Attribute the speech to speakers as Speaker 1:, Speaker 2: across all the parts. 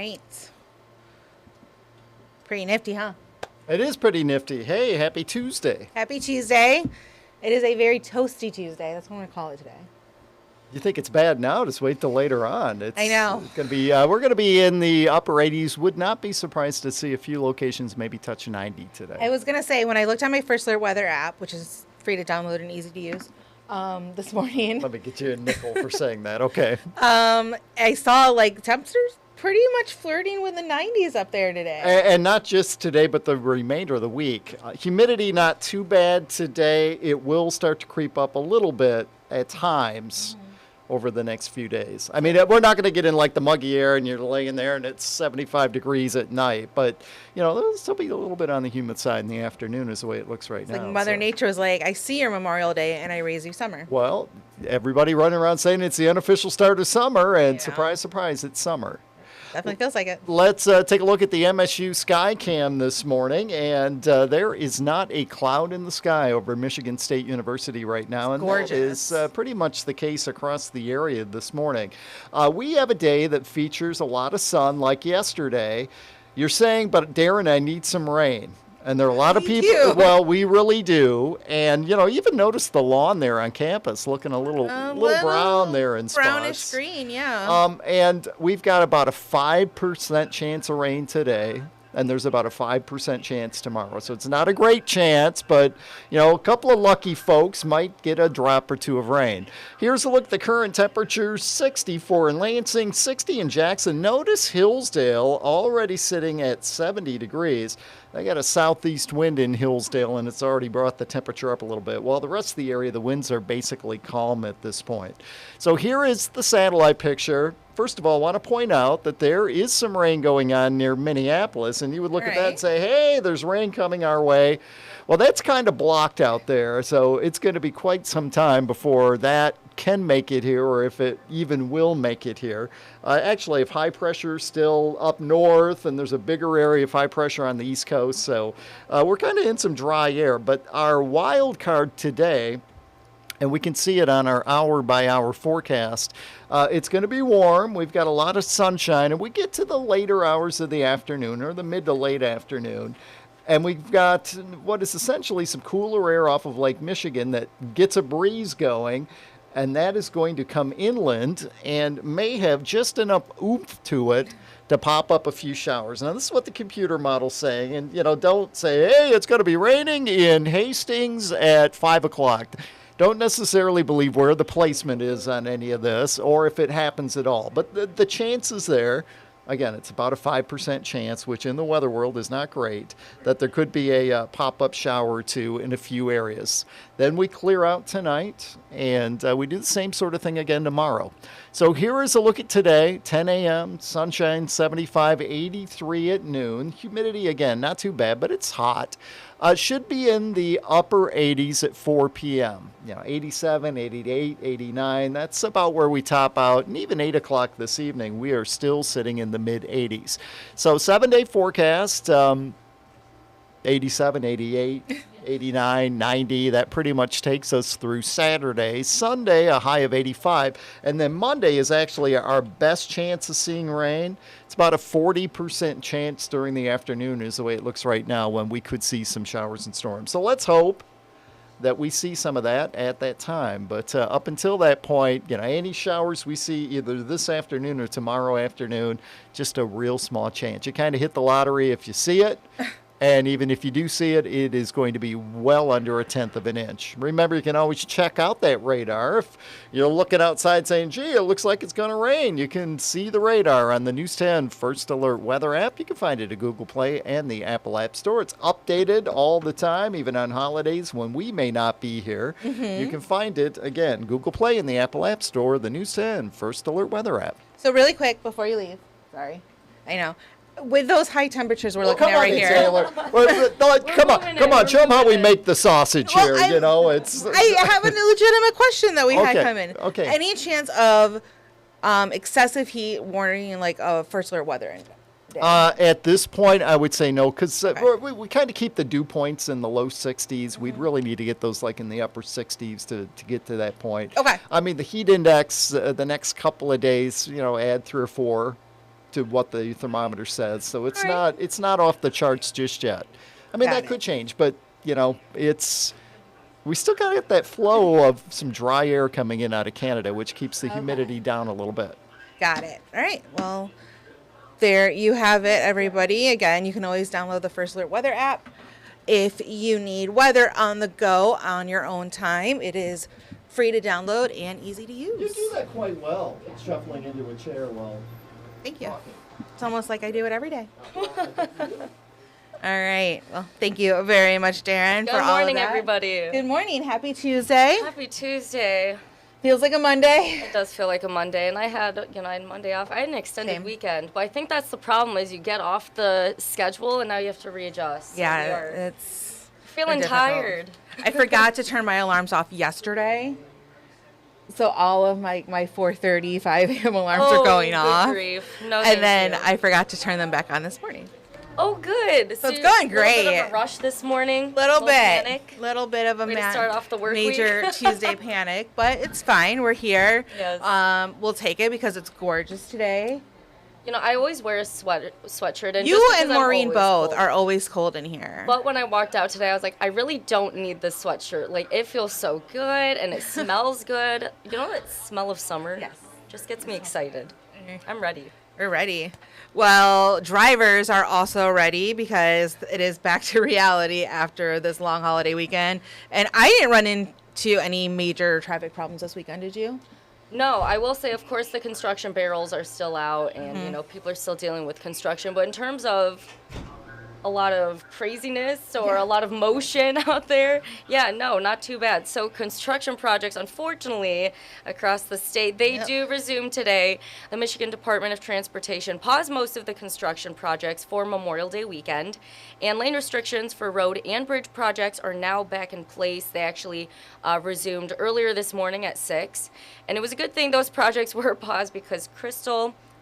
Speaker 1: right. Pretty nifty, huh?
Speaker 2: It is pretty nifty. Hey, happy Tuesday.
Speaker 1: Happy Tuesday. It is a very toasty Tuesday. That's what I'm going to call it today.
Speaker 2: You think it's bad now? Just wait till later on.
Speaker 1: I know.
Speaker 2: It's gonna be. We're gonna be in the upper 80s. Would not be surprised to see a few locations maybe touch 90 today.
Speaker 1: I was going to say, when I looked on my First Alert Weather app, which is free to download and easy to use, this morning.
Speaker 2: Let me get you a nickel for saying that. Okay.
Speaker 1: I saw like temperatures pretty much flirting with the 90s up there today.
Speaker 2: And not just today, but the remainder of the week. Humidity not too bad today. It will start to creep up a little bit at times over the next few days. I mean, we're not going to get in like the muggy air and you're laying there and it's 75 degrees at night, but there'll still be a little bit on the humid side in the afternoon is the way it looks right now.
Speaker 1: Like Mother Nature was like, I see your Memorial Day and I raise you summer.
Speaker 2: Well, everybody running around saying it's the unofficial start of summer, and surprise, surprise, it's summer.
Speaker 1: Definitely feels like it.
Speaker 2: Let's take a look at the MSU sky cam this morning, and there is not a cloud in the sky over Michigan State University right now, and
Speaker 1: gorgeous.
Speaker 2: that is pretty much the case across the area this morning. We have a day that features a lot of sun like yesterday. You're saying, but Darrin, I need some rain. And there are a lot of people. Well, we really do. And, even notice the lawn there on campus looking a little brown there in spots.
Speaker 1: Brownish green, yeah.
Speaker 2: And we've got about a 5% chance of rain today. And there's about a 5% chance tomorrow. So it's not a great chance, but, a couple of lucky folks might get a drop or two of rain. Here's a look at the current temperatures: 64 in Lansing, 60 in Jackson. Notice Hillsdale already sitting at 70 degrees. They got a southeast wind in Hillsdale, and it's already brought the temperature up a little bit. While the rest of the area, the winds are basically calm at this point. So here is the satellite picture. First of all, I want to point out that there is some rain going on near Minneapolis, and you would look at that and say, hey, there's rain coming our way. Well, that's kind of blocked out there, so it's going to be quite some time before that can make it here, or if it even will make it here. Actually, if high pressure is still up north, and there's a bigger area of high pressure on the East Coast, so we're kind of in some dry air. But our wild card today, and we can see it on our hour-by-hour forecast, it's going to be warm. We've got a lot of sunshine, and we get to the later hours of the afternoon, or the mid to late afternoon, and we've got what is essentially some cooler air off of Lake Michigan that gets a breeze going, and that is going to come inland and may have just enough oomph to it to pop up a few showers. Now, this is what the computer model's saying, and, don't say, hey, it's going to be raining in Hastings at 5 o'clock. Don't necessarily believe where the placement is on any of this or if it happens at all. But the chance is there. Again, it's about a 5% chance, which in the weather world is not great, that there could be a pop-up shower or two in a few areas. Then we clear out tonight, and we do the same sort of thing again tomorrow. So here is a look at today: 10 a.m., sunshine, 75, 83 at noon. Humidity, again, not too bad, but it's hot. Should be in the upper 80s at 4 p.m. 87, 88, 89. That's about where we top out. And even 8 o'clock this evening, we are still sitting in the mid-80s. So 7-day forecast, 87, 88, 89, 90. That pretty much takes us through Saturday. Sunday, a high of 85. And then Monday is actually our best chance of seeing rain. It's about a 40% chance during the afternoon is the way it looks right now when we could see some showers and storms. So let's hope that we see some of that at that time. But up until that point, any showers we see either this afternoon or tomorrow afternoon, just a real small chance. You kind of hit the lottery if you see it. And even if you do see it, it is going to be well under 1/10 of an inch. Remember, you can always check out that radar. If you're looking outside saying, gee, it looks like it's going to rain, you can see the radar on the News 10 First Alert Weather app. You can find it at Google Play and the Apple App Store. It's updated all the time, even on holidays when we may not be here. You can find it, again, Google Play and the Apple App Store, the News 10 First Alert Weather app.
Speaker 1: So really quick, before you leave, sorry, I know. With those high temperatures we're looking at right here.
Speaker 2: Taylor. Come on, show them how we make the sausage here.
Speaker 1: I have a legitimate question that we had come in.
Speaker 2: Okay.
Speaker 1: Any chance of excessive heat warning, like first alert weather?
Speaker 2: At this point, I would say no, because we kind of keep the dew points in the low 60s. We'd really need to get those like in the upper 60s to get to that point.
Speaker 1: Okay.
Speaker 2: I mean, the heat index the next couple of days, add 3 or 4. to what the thermometer says. So it's
Speaker 3: All right.
Speaker 2: not off the charts just yet. I mean,
Speaker 1: Got
Speaker 2: that
Speaker 1: it.
Speaker 2: could change, but we still got to get that flow of some dry air coming in out of Canada, which keeps the humidity down a little bit.
Speaker 1: Got it. All right. Well, there you have it, everybody. Again, you can always download the First Alert Weather app. If you need weather on the go on your own time, it is free to download and easy to use.
Speaker 2: You do that quite well, shuffling into a chair while
Speaker 1: Thank you.
Speaker 2: talking.
Speaker 1: It's almost like I do it every day. All right. Well, thank you very much, Darrin,
Speaker 3: Good
Speaker 1: for all of
Speaker 3: morning,
Speaker 1: that.
Speaker 3: everybody.
Speaker 1: Good morning. Happy Tuesday.
Speaker 3: Happy Tuesday.
Speaker 1: Feels like a Monday.
Speaker 3: It does feel like a Monday, and I had Monday off. I had an extended
Speaker 1: Same.
Speaker 3: weekend, but I think that's the problem is you get off the schedule and now you have to readjust. So
Speaker 1: Yeah,
Speaker 3: you are
Speaker 1: it's
Speaker 3: feeling
Speaker 1: difficult.
Speaker 3: tired.
Speaker 1: I forgot to turn my alarms off yesterday. So all of my 4:30, 5 a.m. alarms are going
Speaker 3: good
Speaker 1: off.
Speaker 3: grief. No,
Speaker 1: And
Speaker 3: thank
Speaker 1: then
Speaker 3: you.
Speaker 1: I forgot to turn them back on this morning.
Speaker 3: Oh, good.
Speaker 1: So it's going
Speaker 3: Little bit
Speaker 1: great.
Speaker 3: of a rush this morning.
Speaker 1: Little bit.
Speaker 3: Panic.
Speaker 1: Little bit of a
Speaker 3: Way to start off the work
Speaker 1: major
Speaker 3: week.
Speaker 1: Tuesday panic, but it's fine. We're here.
Speaker 3: Yes.
Speaker 1: We'll take it because it's gorgeous today.
Speaker 3: I always wear a sweatshirt. And
Speaker 1: You
Speaker 3: just
Speaker 1: and
Speaker 3: because I'm
Speaker 1: Maureen
Speaker 3: always
Speaker 1: both
Speaker 3: cold.
Speaker 1: are always cold in here.
Speaker 3: But when I walked out today, I was like, I really don't need this sweatshirt. Like, it feels so good and it smells good. You know that smell of summer?
Speaker 1: Yes.
Speaker 3: Just gets me excited. I'm ready.
Speaker 1: We're ready. Well, drivers are also ready because it is back to reality after this long holiday weekend. And I didn't run into any major traffic problems this weekend, did you?
Speaker 3: No, I will say, of course, the construction barrels are still out and, people are still dealing with construction. But in terms of a lot of craziness or a lot of motion out there, no, not too bad. So construction projects, unfortunately, across the state, they do resume today. The Michigan Department of Transportation paused most of the construction projects for Memorial Day weekend, and lane restrictions for road and bridge projects are now back in place. They actually resumed earlier this morning at 6, and it was a good thing those projects were paused because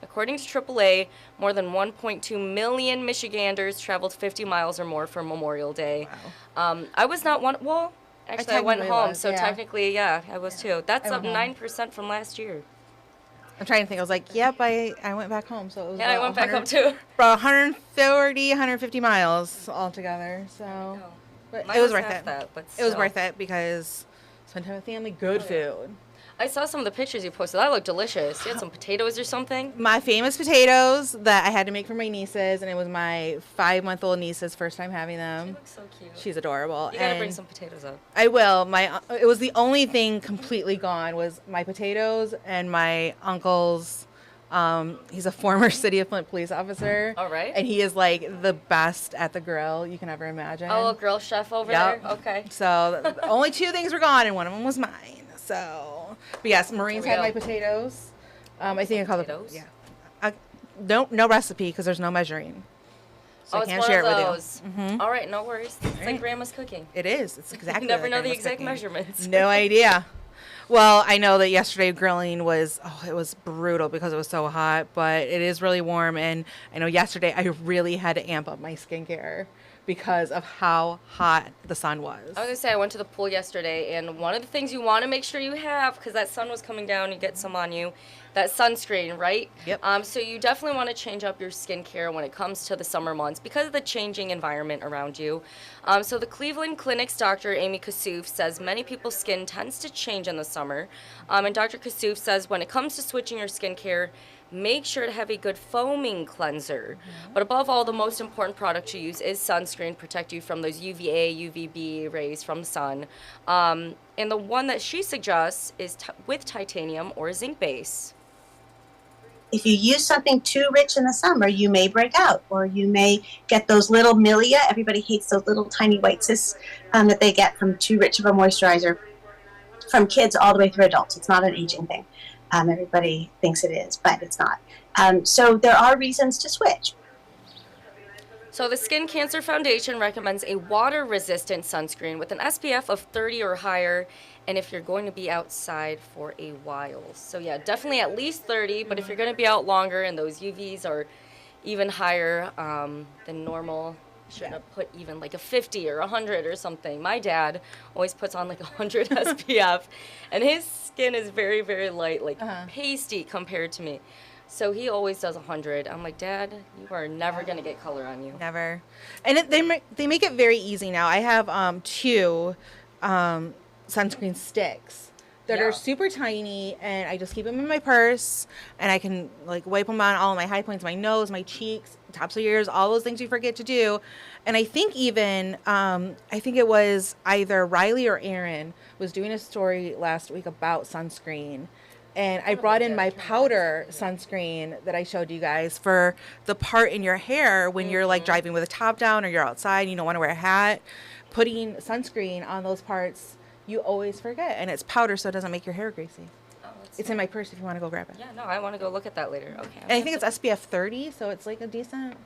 Speaker 3: according to AAA, more than 1.2 million Michiganders traveled 50 miles or more for Memorial Day.
Speaker 1: Wow.
Speaker 3: I was not one. Well, actually, I went
Speaker 1: technically
Speaker 3: home,
Speaker 1: was,
Speaker 3: so
Speaker 1: yeah.
Speaker 3: technically, I was too. That's
Speaker 1: I
Speaker 3: up
Speaker 1: went home.
Speaker 3: 9% from last year.
Speaker 1: I'm trying to think. I was like, yep, I went back home. So it was
Speaker 3: Yeah, I
Speaker 1: about
Speaker 3: went back
Speaker 1: 100
Speaker 3: home too.
Speaker 1: About 140, 150 miles altogether. So but
Speaker 3: Mine
Speaker 1: it was
Speaker 3: was
Speaker 1: worth
Speaker 3: half
Speaker 1: it.
Speaker 3: that, but
Speaker 1: It was
Speaker 3: still.
Speaker 1: worth it because spend time with family, good food.
Speaker 3: I saw some of the pictures you posted. That looked delicious. You had some potatoes or something?
Speaker 1: My famous potatoes that I had to make for my nieces, and it was my 5-month-old niece's first time having
Speaker 3: She
Speaker 1: them.
Speaker 3: looks so cute.
Speaker 1: She's adorable.
Speaker 3: You gotta bring
Speaker 1: And
Speaker 3: some potatoes up.
Speaker 1: I will. It was the only thing completely gone was my potatoes and my uncle's. He's a former City of Flint police officer.
Speaker 3: All right.
Speaker 1: And he is like the best at the grill you can ever imagine.
Speaker 3: Oh, a girl chef over
Speaker 1: Yep.
Speaker 3: there? Okay.
Speaker 1: So only 2 things were gone, and one of them was mine. So, but yes, Maureen's had
Speaker 3: real.
Speaker 1: my potatoes. I think I call
Speaker 3: Potatoes?
Speaker 1: them. Yeah. No recipe because there's no measuring. So I
Speaker 3: it's
Speaker 1: can't
Speaker 3: one
Speaker 1: share
Speaker 3: of
Speaker 1: it with
Speaker 3: those.
Speaker 1: you.
Speaker 3: All right, no worries. It's
Speaker 1: right.
Speaker 3: like grandma's cooking.
Speaker 1: It is. It's exactly.
Speaker 3: You never
Speaker 1: like
Speaker 3: know the
Speaker 1: grandma's
Speaker 3: exact
Speaker 1: cooking.
Speaker 3: measurements.
Speaker 1: No idea. Well, I know that yesterday grilling was it was brutal because it was so hot, but it is really warm. And I know yesterday I really had to amp up my skincare because of how hot the sun was.
Speaker 3: I was gonna say I went to the pool yesterday, and one of the things you want to make sure you have, because that sun was coming down, you get some on you, that sunscreen, right?
Speaker 1: Yep.
Speaker 3: So you definitely want to change up your skincare when it comes to the summer months because of the changing environment around you. So the Cleveland Clinic's Dr. Amy Kassouf says many people's skin tends to change in the summer, and Dr. Kassouf says when it comes to switching your skincare, make sure to have a good foaming cleanser. But above all, the most important product to use is sunscreen, protect you from those UVA, UVB rays from the sun. And the one that she suggests is with titanium or zinc base.
Speaker 4: If you use something too rich in the summer, you may break out, or you may get those little milia. Everybody hates those little tiny white cysts that they get from too rich of a moisturizer, from kids all the way through adults. It's not an aging thing. Everybody thinks it is, but it's not. So there are reasons to switch.
Speaker 3: So the Skin Cancer Foundation recommends a water-resistant sunscreen with an SPF of 30 or higher, and if you're going to be outside for a while. So yeah, definitely at least 30, but if you're going to be out longer and those UVs are even higher than normal, you should have put even like a 50 or 100 or something. My dad always puts on like 100 SPF, and his skin is very, very light, like pasty compared to me. So he always does 100. I'm like, Dad, you are never going to get color on you.
Speaker 1: Never. And they make it very easy now. I have two sunscreen sticks that are super tiny, and I just keep them in my purse, and I can like wipe them on all of my high points, my nose, my cheeks, tops of your ears, all those things you forget to do. And I think even I think it was either Riley or Aaron was doing a story last week about sunscreen. And I brought in my powder sunscreen that I showed you guys for the part in your hair when you're like driving with a top down or you're outside and you don't want to wear a hat. Putting sunscreen on those parts, you always forget. And it's powder, so it doesn't make your hair greasy.
Speaker 3: Oh,
Speaker 1: It's in my purse if you want to go grab it.
Speaker 3: Yeah, no, I want to go look at that later. Okay.
Speaker 1: And I think it's SPF 30, so it's like a decent.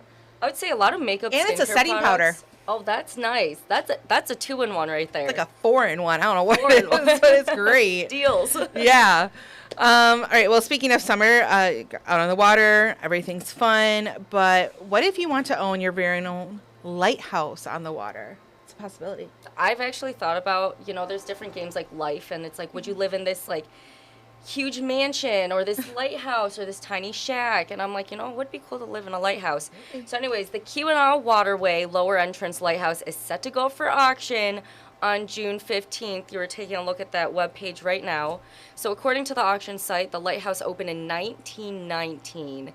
Speaker 3: I would say a lot of makeup.
Speaker 1: And it's a
Speaker 3: skincare
Speaker 1: setting powder.
Speaker 3: products. Oh, that's nice. That's a 2-in-1 right there.
Speaker 1: It's like a 4-in-1. I don't know what it is, but it's great.
Speaker 3: Deals.
Speaker 1: Yeah. All right. Well, speaking of summer, out on the water, everything's fun. But what if you want to own your very own lighthouse on the water? It's a possibility.
Speaker 3: I've actually thought about, there's different games like Life, and it's like, would you live in this like huge mansion or this lighthouse or this tiny shack? And I'm like, it would be cool to live in a lighthouse. So anyways, the Keweenaw Waterway Lower Entrance Lighthouse is set to go for auction on June 15th. You were taking a look at that webpage right now. So according to the auction site, the lighthouse opened in 1919.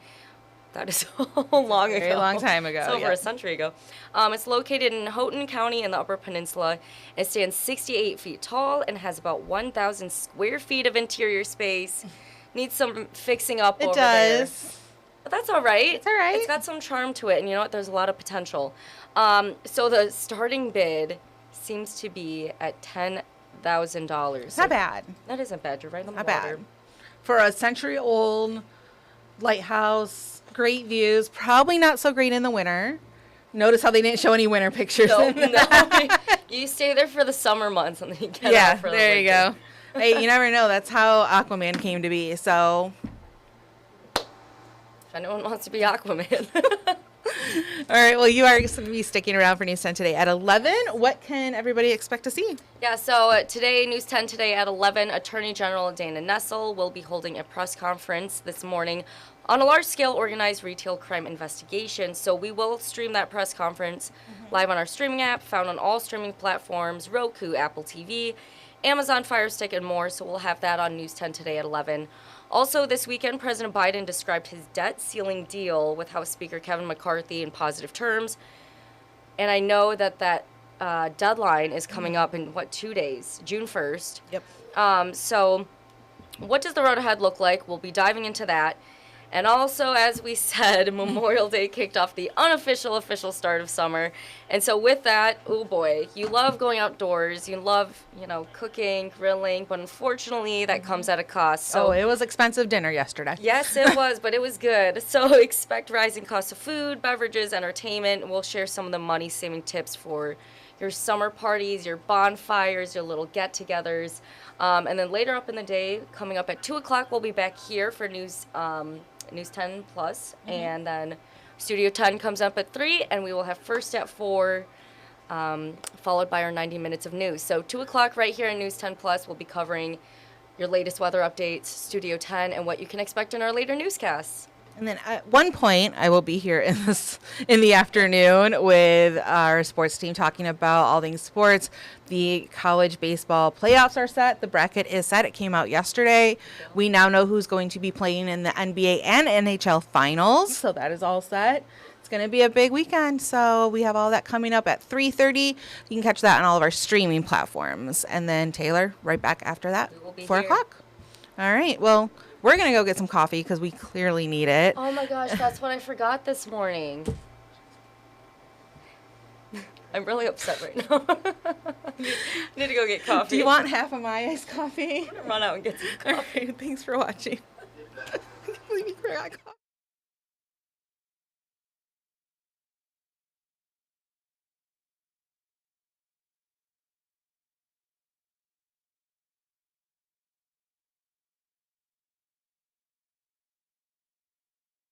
Speaker 3: That is so long ago.
Speaker 1: Very long time ago.
Speaker 3: It's over a century ago. It's located in Houghton County in the Upper Peninsula. It stands 68 feet tall and has about 1,000 square feet of interior space. Needs some fixing up over there.
Speaker 1: It does.
Speaker 3: But that's all right.
Speaker 1: It's all right.
Speaker 3: It's got some charm to it, and you know what? There's a lot of potential. So the starting bid seems to be at $10,000.
Speaker 1: Not bad.
Speaker 3: That isn't bad. You're right on the
Speaker 1: Not
Speaker 3: water.
Speaker 1: bad. For a century-old lighthouse, great views. Probably not so great in the winter. Notice how they didn't show any winter pictures.
Speaker 3: No,
Speaker 1: in that.
Speaker 3: You stay there for the summer months, and then you get out for the
Speaker 1: there you
Speaker 3: winter.
Speaker 1: go. Hey, you never know. That's how Aquaman came to be. So,
Speaker 3: If anyone wants to be Aquaman.
Speaker 1: all right. Well, you are going to be sticking around for News 10 today at 11. What can everybody expect to see?
Speaker 3: Yeah, so today, News 10 today at 11, Attorney General Dana Nessel will be holding a press conference this morning on a large-scale organized retail crime investigation. So we will stream that press conference live on our streaming app, found on all streaming platforms, Roku, Apple TV, Amazon Fire Stick, and more. So we'll have that on News 10 today at 11. Also, this weekend, President Biden described his debt ceiling deal with House Speaker Kevin McCarthy in positive terms. And I know that deadline is coming up in, 2 days? June 1st.
Speaker 1: Yep.
Speaker 3: So what does the road ahead look like? We'll be diving into that. And also, as we said, Memorial Day kicked off the unofficial official start of summer. And so with that, oh boy, you love going outdoors. You love, cooking, grilling. But unfortunately, that comes at a cost. So
Speaker 1: it was expensive dinner yesterday.
Speaker 3: yes, it was, but it was good. So expect rising costs of food, beverages, entertainment. We'll share some of the money-saving tips for your summer parties, your bonfires, your little get-togethers. And then later up in the day, coming up at 2 o'clock, we'll be back here for News 10 Plus. And then Studio 10 comes up at 3, and we will have First at 4, followed by our 90 minutes of news. So 2 o'clock right here in News 10 Plus, we'll be covering your latest weather updates, Studio 10, and what you can expect in our later newscasts.
Speaker 1: And then at one point, I will be here in the afternoon with our sports team talking about all things sports. The college baseball playoffs are set. The bracket is set. It came out yesterday. We now know who's going to be playing in the NBA and NHL finals. So that is all set. It's going to be a big weekend. So we have all that coming up at 3:30. You can catch that on all of our streaming platforms. And then Taylor, right back after that,
Speaker 3: We will be
Speaker 1: 4
Speaker 3: here.
Speaker 1: o'clock. All right. Well, we're going to go get some coffee because we clearly need it.
Speaker 3: Oh my gosh, that's what I forgot this morning. I'm really upset right now. I need to go get coffee.
Speaker 1: Do you want half of my iced coffee?
Speaker 3: Run out and get some coffee.
Speaker 1: All right, thanks for watching. I can't believe you forgot coffee.